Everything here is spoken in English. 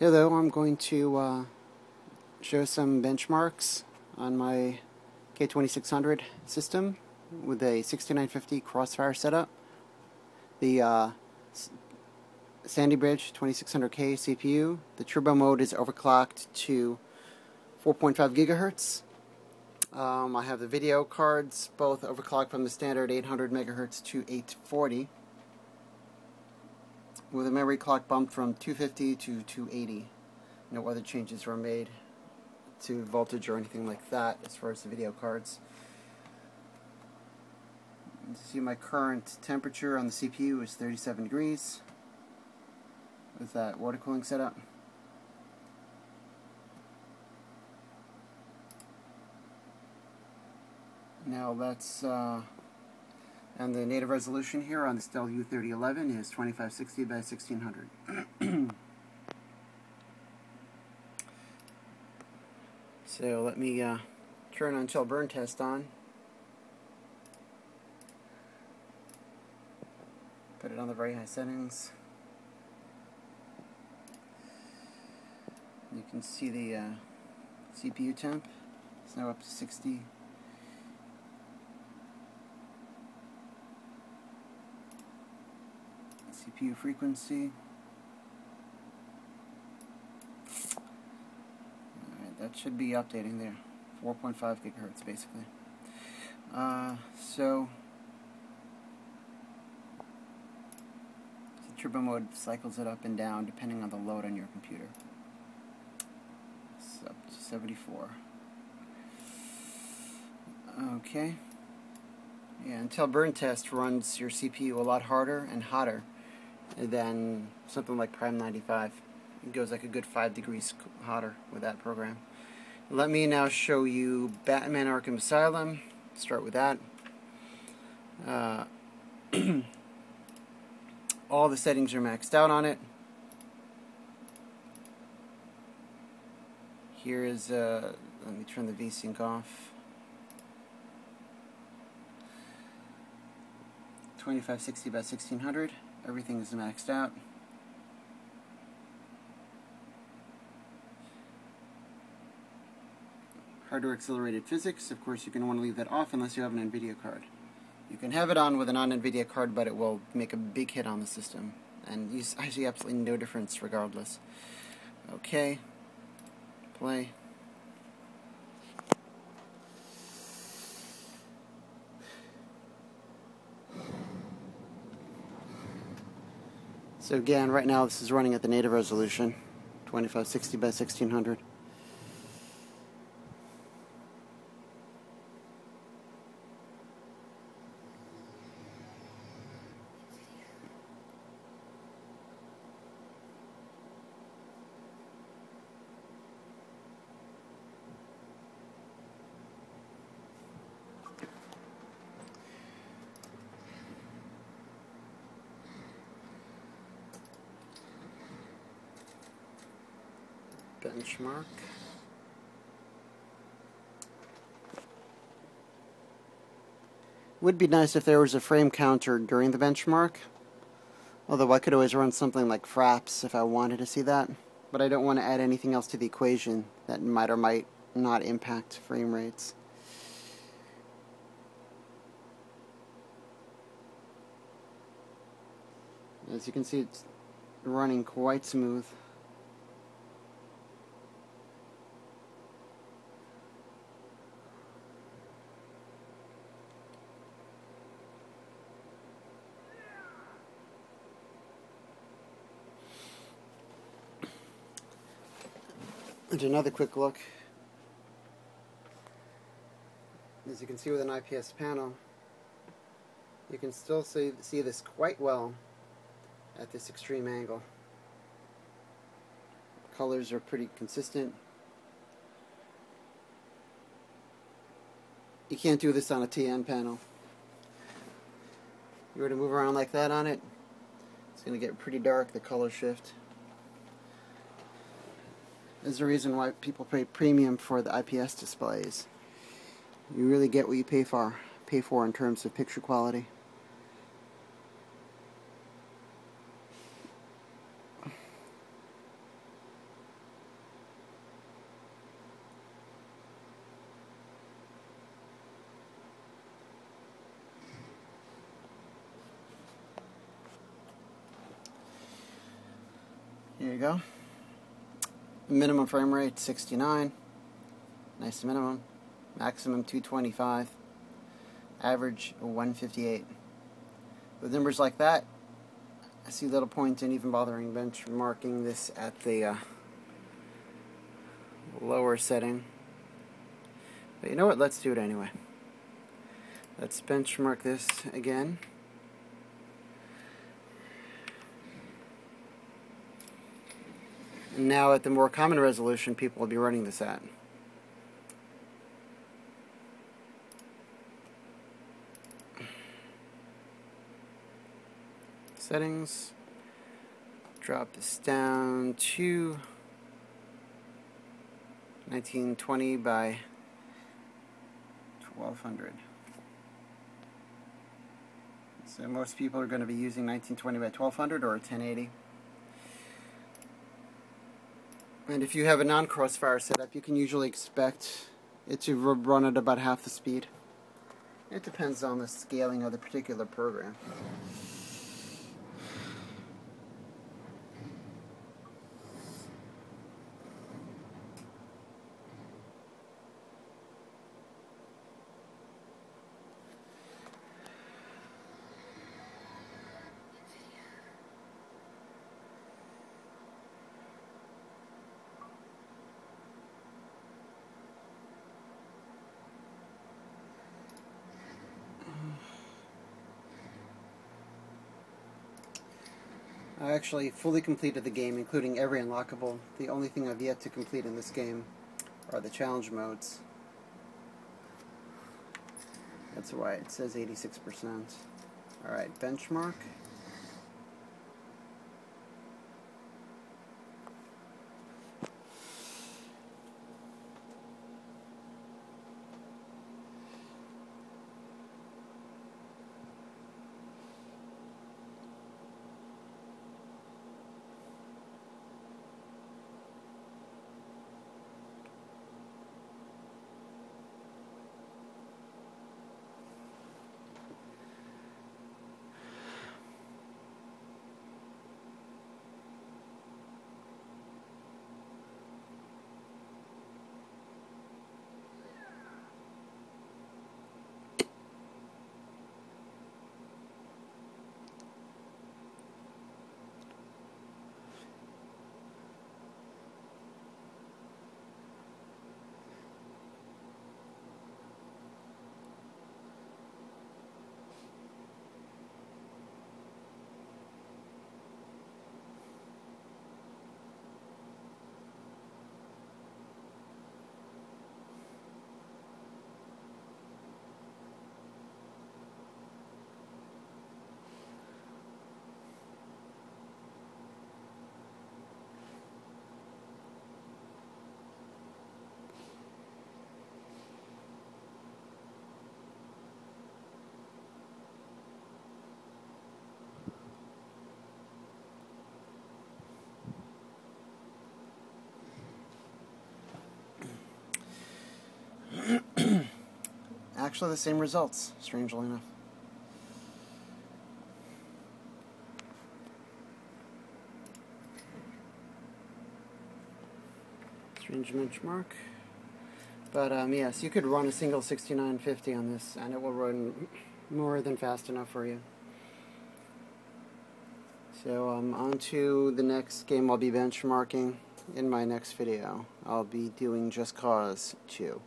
Hello, I'm going to show some benchmarks on my K2600 system with a 6950 Crossfire setup. The Sandy Bridge 2600K CPU. The turbo mode is overclocked to 4.5 gigahertz. I have the video cards both overclocked from the standard 800 megahertz to 840. With a memory clock bumped from 250 to 280. No other changes were made to voltage or anything like that as far as the video cards. You see my current temperature on the CPU is 37 degrees with that water cooling setup. Now that's and the native resolution here on this Dell U3011 is 2560 by 1600. So let me turn on chill burn test on. Put it on the very high settings. You can see the CPU temp. It's now up to 60. CPU frequency. Alright, that should be updating there. 4.5 gigahertz basically. So the turbo mode cycles it up and down depending on the load on your computer. It's up to 74. Okay. Yeah, until burn test runs your CPU a lot harder and hotter than something like Prime 95. It goes like a good 5 degrees hotter with that program. Let me now show you Batman Arkham Asylum. Start with that. All the settings are maxed out on it. Here is, let me turn the VSync off. 2560 by 1600. Everything is maxed out. Hardware accelerated physics. Of course, you're going to want to leave that off unless you have an NVIDIA card. You can have it on with a non-NVIDIA card, but it will make a big hit on the system. And I see absolutely no difference regardless. Okay. Play. So again, right now this is running at the native resolution, 2560 by 1600. Benchmark. Would be nice if there was a frame counter during the benchmark, although I could always run something like Fraps if I wanted to see that, but I don't want to add anything else to the equation that might or might not impact frame rates. As you can see, it's running quite smooth. And another quick look. As you can see with an IPS panel, you can still see this quite well at this extreme angle. Colors are pretty consistent. You can't do this on a TN panel. If you were to move around like that on it, it's going to get pretty dark, the color shift. There's a reason why people pay premium for the IPS displays. You really get what you pay for in terms of picture quality. Here you go. Minimum frame rate 69. Nice minimum. Maximum 225. Average 158. With numbers like that, I see little point in even bothering benchmarking this at the lower setting. But you know what? Let's do it anyway. Let's benchmark this again. Now at the more common resolution people will be running this at. Settings. Drop this down to 1920 by 1200. So most people are going to be using 1920 by 1200 or 1080. And if you have a non-Crossfire setup, you can usually expect it to run at about half the speed. It depends on the scaling of the particular program. I actually fully completed the game, including every unlockable. The only thing I've yet to complete in this game are the challenge modes. That's why it says 86%. Alright, benchmark. Actually the same results, strangely enough. Strange benchmark. But yes, you could run a single 6950 on this and it will run more than fast enough for you. So on to the next game I'll be benchmarking in my next video. I'll be doing Just Cause 2.